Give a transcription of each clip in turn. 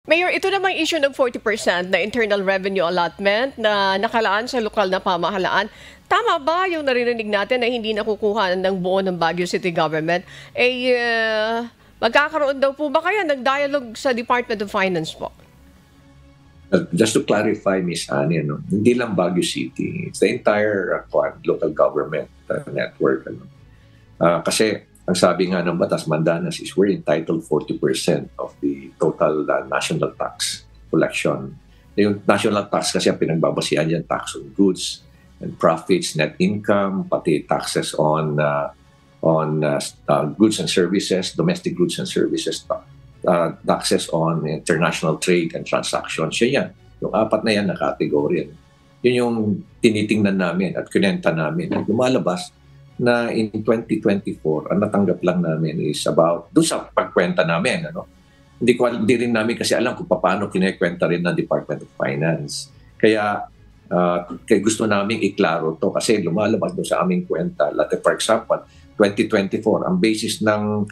Mayor, ito namang issue ng 40% na internal revenue allotment na nakalaan sa lokal na pamahalaan. Tama ba yung naririnig natin na hindi nakukuha ng buo ng Baguio City Government? Magkakaroon daw po ba kaya ng dialogue sa Department of Finance po? Just to clarify, Ms. Annie, hindi lang Baguio City. It's the entire local government network. Kasi ang sabi nga ng Batas Mandanas is we're entitled 40% of the total national tax collection. Yung national tax kasi ang pinagbabasihan yan, tax on goods and profits, net income, pati taxes on goods and services, domestic goods and services, taxes on international trade and transactions. Yan. Yung apat na yan na kategory. Yun yung tinitingnan namin at kinenta namin. At lumalabas na in 2024, ang natanggap lang namin is about, doon sa pagkwenta namin, hindi rin namin kasi alam kung paano kinekwenta rin ng Department of Finance. Kaya gusto namin iklaro to kasi lumalabas doon sa aming kwenta. For example, 2024, ang basis ng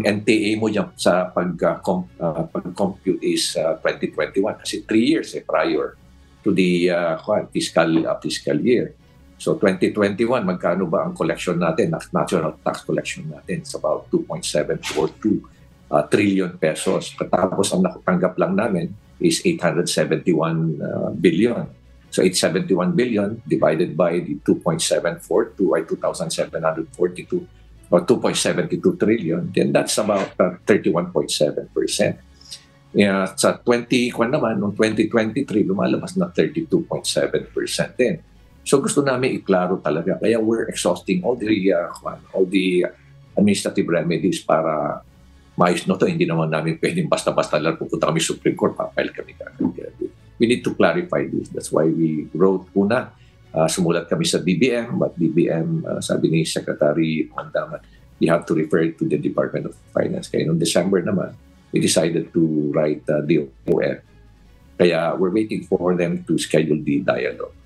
NTA mo dyan sa pag-compute is 2021 kasi 3 years prior to the fiscal year. So 2021, magkano ba ang collection natin, national tax collection natin? It's about 2.742 trillion pesos. Tapos ang natanggap lang namin is 871 billion. So 871 billion divided by the 2.742 ay 2,742 or 2.72 trillion, then that's about 31.7%. Sa 2023, lumalabas na 32.7% din. So gusto namin iklaro talaga. Kaya we're exhausting all the administrative remedies para maayos na to. Hindi naman namin pwedeng basta-basta lang pupunta kami Supreme Court, papile kami. We need to clarify this. That's why we wrote sumulat kami sa DBM, but DBM, sabi ni Secretary Mandaman, we have to refer it to the Department of Finance. Kaya noong December naman, we decided to write the OF. Kaya we're waiting for them to schedule the dialogue.